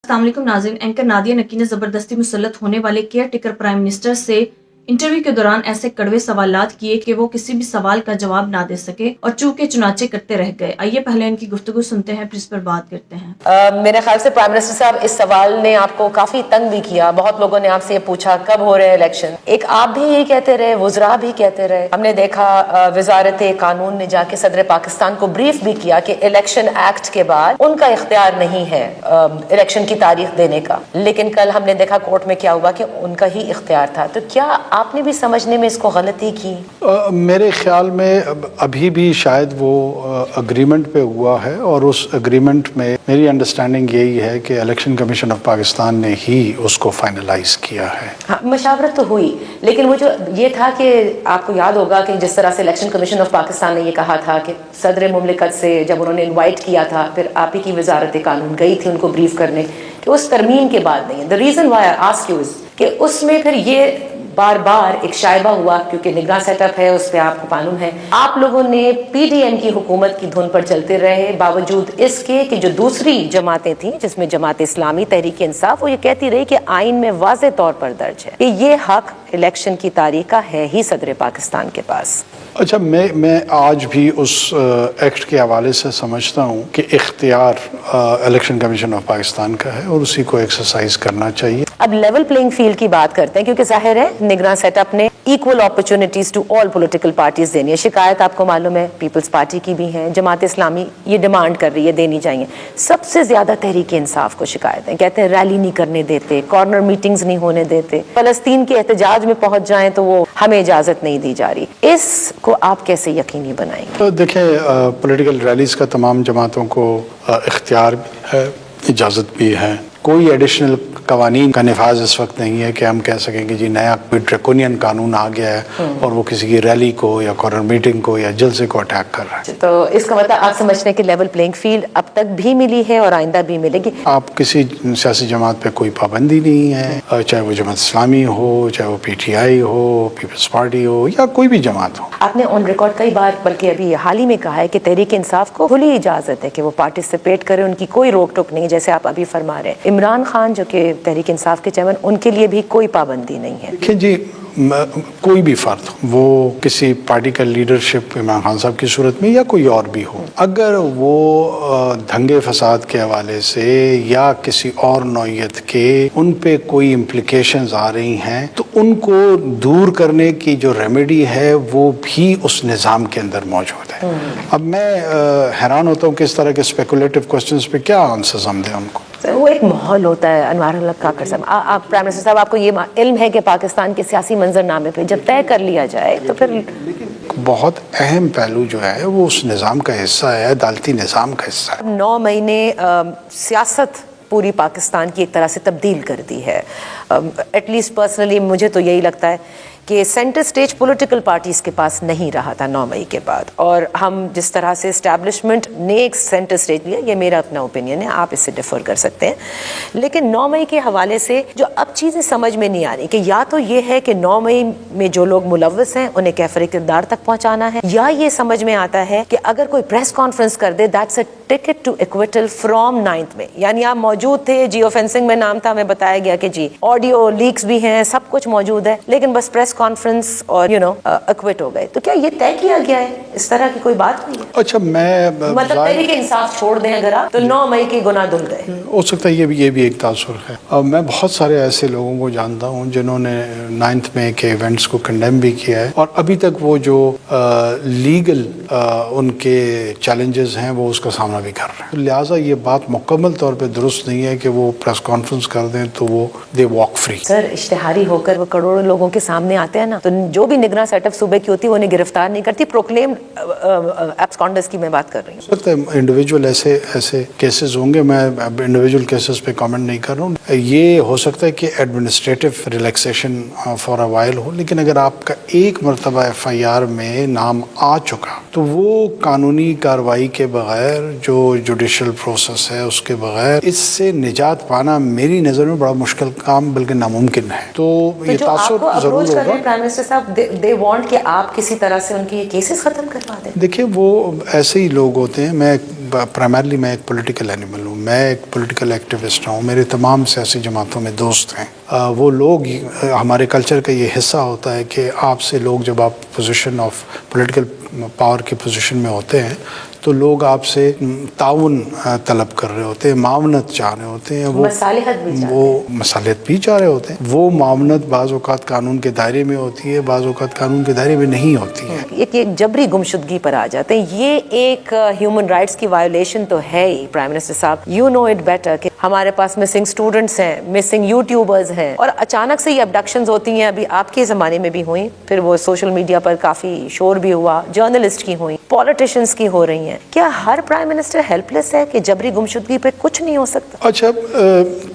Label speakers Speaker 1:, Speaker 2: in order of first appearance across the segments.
Speaker 1: अस्सलाम वालेकुम नाज़रीन। एंकर नादिया नकी ने ज़बरदस्ती मुसल्लत होने वाले केयर टेकर प्राइम मिनिस्टर से इंटरव्यू के दौरान ऐसे कड़वे सवालात किए कि वो किसी भी सवाल का जवाब ना दे सके और चूके चुनाचे करते रह गए। आइए पहले इनकी गुफ्तगू सुनते हैं, फिर इस पर बात करते हैं।
Speaker 2: मेरे ख्याल से प्राइम मिनिस्टर साहब इस सवाल ने आपको काफी तंग भी किया। बहुत लोगों ने आपसे ये पूछा कब हो रहे इलेक्शन। एक आप भी यही कहते रहे, वुज़रा भी कहते रहे। हमने देखा वजारत कानून ने जाके सदर पाकिस्तान को ब्रीफ भी किया कि इलेक्शन एक्ट के बाद उनका इख्तियार नहीं है इलेक्शन की तारीख देने का, लेकिन कल हमने देखा कोर्ट में क्या हुआ कि उनका ही इख्तियार था। तो क्या आपने भी समझने में इसको गलती की?
Speaker 3: मेरे ख्याल में अभी भी शायद वो अग्रीमेंट पे हुआ है और उस अग्रीमेंट में मेरी अंडरस्टैंडिंग यही है कि इलेक्शन कमीशन ऑफ पाकिस्तान ने ही उसको फाइनलाइज किया है।
Speaker 2: हाँ, मशावरत तो हुई, लेकिन वो जो ये था कि आपको याद होगा कि जिस तरह से इलेक्शन कमीशन ऑफ पाकिस्तान ने ये कहा था कि सदर मुमलिकत से जब उन्होंने इन्वाइट किया था, फिर आप ही की वजारत कानून गई थी उनको ब्रीफ करने कि उस तरमीम के बाद नहीं है। The reason why I ask you is कि उसमें फिर ये बार बार एक शायबा हुआ, क्योंकि निगरान सेटअप है, उस पर आपको मालूम है आप लोगों ने पीडीएम की हुकूमत की धुन पर चलते रहे, बावजूद इसके कि जो दूसरी जमातें थी जिसमें जमात इस्लामी, तहरीक इंसाफ, वो ये कहती रही कि आइन में वाज़े तौर पर दर्ज है कि ये हक इलेक्शन की तारीख का है ही सदर पाकिस्तान के पास।
Speaker 3: अच्छा, मैं आज भी उस एक्ट के हवाले से समझता हूँ कि इख्तियार इलेक्शन कमीशन ऑफ पाकिस्तान का है और उसी को एक्सरसाइज करना चाहिए।
Speaker 2: अब लेवल प्लेइंग फील्ड की बात करते हैं, क्योंकि जाहिर है निगरान सेटअप ने equal opportunities to all political parties देनी है। शिकायत आपको मालूम है पीपल्स पार्टी की भी है, जमात इस्लामी ये डिमांड कर रही है देनी चाहिए। सबसे ज्यादा तहरीक इंसाफ को शिकायत है, कहते हैं रैली नहीं करने देते, कॉर्नर मीटिंग्स नहीं होने देते, फलस्तीन के एहतजाज में पहुंच जाएं तो वो हमें इजाजत नहीं दी जा रही। इसको आप कैसे यकीनी बनाएंगे?
Speaker 3: तो देखिए, पॉलिटिकल रैलीज का तमाम जमातों को इख्तियार भी है, इजाज़त भी है। कोई एडिशनल कवानीन का निफाज इस वक्त नहीं है कि हम कह सकें कि जी नया कोई ड्रैकोनियन कानून आ गया है और वो किसी की रैली को या कॉर्नर मीटिंग को या जलसे को अटैक कर रहा है।
Speaker 2: तो इसका मतलब आप समझते हैं कि लेवल प्लेइंग फील्ड अब तक भी मिली है और आइंदा भी मिलेगी?
Speaker 3: आप किसी सियासी जमात पे कोई पाबंदी नहीं है, चाहे वो जमात इस्लामी हो, चाहे वो पीटीआई हो, पीपल्स पार्टी हो या कोई भी जमात हो।
Speaker 2: आपने ऑन रिकॉर्ड कई बार, बल्कि अभी हाल ही में कहा है कि तहरीक इंसाफ को खुली इजाजत है कि वो पार्टिसिपेट करे, उनकी कोई रोक टोक नहीं, जैसे आप अभी फरमा रहे हैं। इमरान खान जो कि तहरीक इंसाफ के चेयरमैन, उनके लिए भी कोई पाबंदी नहीं है?
Speaker 3: देखिए जी, कोई भी फर्द, वो किसी पार्टी का लीडरशिप इमरान खान साहब की सूरत में या कोई और भी हो, अगर वो दंगे फसाद के हवाले से या किसी और नौयत के उन पे कोई इम्प्लिकेशंस आ रही हैं तो उनको दूर करने की जो रेमेडी है वो भी उस निज़ाम के अंदर मौजूद है। अब मैं हैरान होता हूँ कि इस तरह के स्पेकुलेटिव क्वेश्चंस पे क्या आंसर्स हम दें उनको।
Speaker 2: वो एक माहौल होता है। अनवार अल हक काकर साहब, आप प्राइम मिनिस्टर साहब, आपको ये इल्म है कि पाकिस्तान के सियासी मंजरनामे पे जब तय कर लिया जाए तो फिर
Speaker 3: बहुत अहम पहलू जो है वो उस निज़ाम का हिस्सा है, अदालती निज़ाम का हिस्सा है।
Speaker 2: 9 महीने सियासत पूरी पाकिस्तान की एक तरह से तब्दील कर दी है। एटलीस्ट पर्सनली मुझे तो यही लगता है कि सेंटर स्टेज पॉलिटिकल पार्टीज के पास नहीं रहा था 9 मई के बाद, और हम जिस तरह से एस्टैब्लिशमेंट ने एक सेंटर स्टेज लिया, ये मेरा अपना ओपिनियन है, आप इससे डिफर कर सकते हैं। लेकिन 9 मई के हवाले से जो अब चीज़ें समझ में नहीं आ रही कि या तो ये है कि 9 मई में जो लोग मुलव्वस हैं उन्हें कैफर किरदार तक पहुंचाना है, या ये समझ में आता है कि अगर कोई प्रेस कॉन्फ्रेंस कर दे that's a ticket to acquittal from 9th में। यानी आप मौजूद थे, जियो फेंसिंग में नाम था, हमें बताया गया कि जी ऑडियो लीक्स भी हैं, सब कुछ मौजूद है, लेकिन बस प्रेस कॉन्फ्रेंस और एक्विट हो गए। तो क्या ये तय किया गया है? इस तरह की कोई बात हुई है?
Speaker 3: अच्छा, मैं
Speaker 2: मतलब तहरीक इंसाफ छोड़ दें अगर आप, तो 9 मई के गुनाह धुल गए।
Speaker 3: हो सकता है ये भी एक तासुर है। मैं बहुत सारे ऐसे लोगों को जानता हूँ जिन्होंने 9th मई के इवेंट्स को कंडेम भी किया है और अभी तक वो जो लीगल उनके चैलेंजेस हैं वो उसका सामना भी कर रहे हैं। लिहाजा ये बात मुकम्मल तौर पे दुरुस्त नहीं है कि वो प्रेस कॉन्फ्रेंस कर दें तो वो दे वॉक फ्री।
Speaker 2: सर, इश्तिहारी होकर वो करोड़ों लोगों के सामने आते हैं ना, तो जो भी निगरान सेटअप सूबे की होती है वो उन्हें गिरफ्तार नहीं करती। प्रोक्लेम्ड एब्सकॉन्डर्स की मैं बात कर रही हूँ।
Speaker 3: इंडिविजुअल ऐसे केसेस होंगे, मैं इंडिविजुअल केसेस पे कमेंट नहीं कर रहा हूँ। ये हो सकता है कि administrative relaxation for a while हो, लेकिन अगर आपका एक मरतबा FIR में नाम आ चुका तो वो कानूनी कार्रवाई के बगैर, जो जुडिशल प्रोसेस है उसके बगैर, इससे निजात पाना मेरी नज़र में बड़ा मुश्किल काम बल्कि नामुमकिन है। तो ये तासुर जरूर होगा।
Speaker 2: प्राइम मिनिस्टर साहब, दे वांट कि आप किसी तरह से उनकी केसेस खत्म करवा दें।
Speaker 3: देखिए, वो ऐसे ही लोग होते हैं। मैं प्राइमरली एक पॉलिटिकल एनिमल हूँ। میں ایک پولیٹیکل ایکٹیوسٹ ہوں, میرے تمام سیاسی جماعتوں میں دوست ہیں. وہ لوگ, ہمارے کلچر کا یہ حصہ ہوتا ہے کہ آپ سے لوگ, جب آپ پوزیشن آف پولیٹیکل پاور کی پوزیشن میں ہوتے ہیں تو لوگ آپ سے تعاون طلب کر رہے ہوتے ہیں, معاونت چاہ رہے ہوتے ہیں, وہ مصالحت بھی چاہ رہے ہوتے ہیں. وہ معاونت بعض اوقات قانون کے دائرے میں ہوتی ہے, بعض اوقات قانون کے دائرے میں نہیں ہوتی ہے.
Speaker 2: ایک جبری گمشدگی پر آ جاتے ہیں, یہ ایک ہیومن رائٹس کی وائلیشن تو ہے ہی. پرائم منسٹر صاحب, یو نو اٹ بیٹر کہ ہمارے پاس مسنگ اسٹوڈنٹس ہیں, مسنگ یوٹیوبرز ہیں, اور اچانک سے یہ ابڈکشنز ہوتی ہیں. ابھی آپ کے زمانے میں بھی ہوئیں, پھر وہ سوشل میڈیا پر کافی شور بھی ہوا, جرنلسٹ کی ہوئیں, پولیٹیشینس کی ہو رہی ہیں. کیا ہر پرائم منسٹر ہیلپ لیس ہے کہ جبری گمشدگی پہ کچھ نہیں ہو سکتا؟
Speaker 3: اچھا,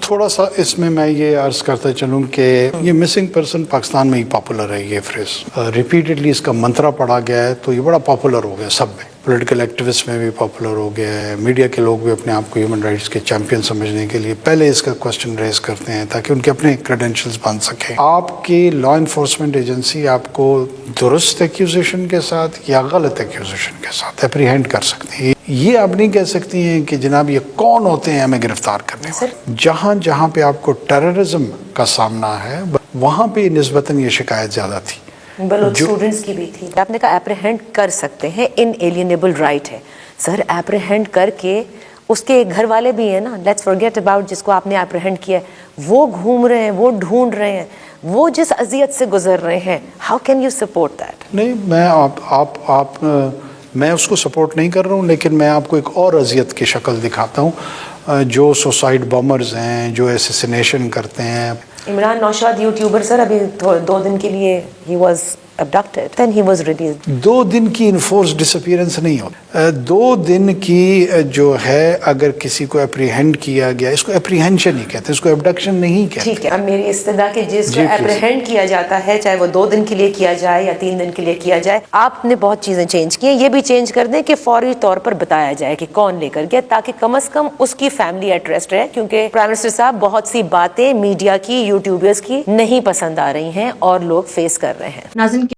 Speaker 3: تھوڑا سا اس میں یہ عرض کرتا چلوں کہ یہ مسنگ پرسن پاکستان میں ہی پاپولر ہے. یہ فریز ریپیٹڈلی اس کا منترا پڑھا گیا ہے, تو یہ بڑا پاپولر ہو گیا سب میں. پولیٹیکل ایکٹیوسٹ میں بھی پاپولر ہو گیا ہے, میڈیا کے لوگ بھی اپنے آپ کو ہیومن رائٹس کے چیمپئن سمجھنے کے لیے پہلے اس کا کوسچن ریز کرتے ہیں تاکہ ان کے اپنے کریڈینشلز بن سکیں. آپ کی لا انفورسمنٹ ایجنسی آپ کو درست ایکیوزیشن کے ساتھ یا غلط ایکیوزیشن کے ساتھ اپریہینڈ کر سکتی ہے. یہ آپ نہیں کہہ سکتی ہیں کہ جناب یہ کون ہوتے ہیں ہمیں گرفتار کرنے والے. جہاں پہ آپ کو ٹیررزم کا سامنا ہے وہاں پہ نسبتاً یہ شکایت زیادہ تھی,
Speaker 2: اسٹوڈنٹس کی بھی تھی. آپ نے کہا اپریہینڈ کر سکتے ہیں, ان ایلینیبل رائٹ ہے. سر, اپریہینڈ کر کے اس کے گھر والے بھی ہیں نا, لیٹس فارگیٹ اباؤٹ جس کو آپ نے اپریہینڈ کیا ہے, وہ گھوم رہے ہیں, وہ ڈھونڈ رہے ہیں, وہ جس اذیت سے گزر رہے ہیں. How can you support that?
Speaker 3: نہیں, میں اس کو سپورٹ نہیں کر رہا ہوں, لیکن میں آپ کو ایک اور اذیت کی شکل دکھاتا ہوں. جو سوسائڈ بامرز ہیں, جو ایسیسینیشن کرتے ہیں.
Speaker 2: عمران نوشاد یوٹیوبر سر, ابھی 2 دن کے لیے he was abducted, then he was released.
Speaker 3: 2 دن کی انفورس ڈسپیئرنس نہیں ہوتی. 2 دن کی جو ہے, اگر کسی کو اپریہینڈ کیا گیا, اس کو اپریہینشن ہی کہتے ہیں, اس کو ابڈکشن نہیں کہتے.
Speaker 2: ٹھیک ہے, اب میری استدعا کہ جس کو اپریہینڈ کیا جاتا ہے, چاہے وہ 2 دن کے لیے کیا جائے یا 3 دن کے لیے کیا جائے, آپ نے بہت چیزیں چینج کی ہیں. یہ بھی چینج کر دیں کہ فوری طور پر بتایا جائے کہ کون لے کر گیا, تاکہ کم از کم اس کی فیملی ایٹ ریسٹ رہے. کیونکہ پرائم منسٹر صاحب بہت سی باتیں میڈیا کی, یوٹیوبرز کی نہیں پسند آ رہی ہیں اور لوگ فیس کر رہے ہیں.
Speaker 1: ناظرین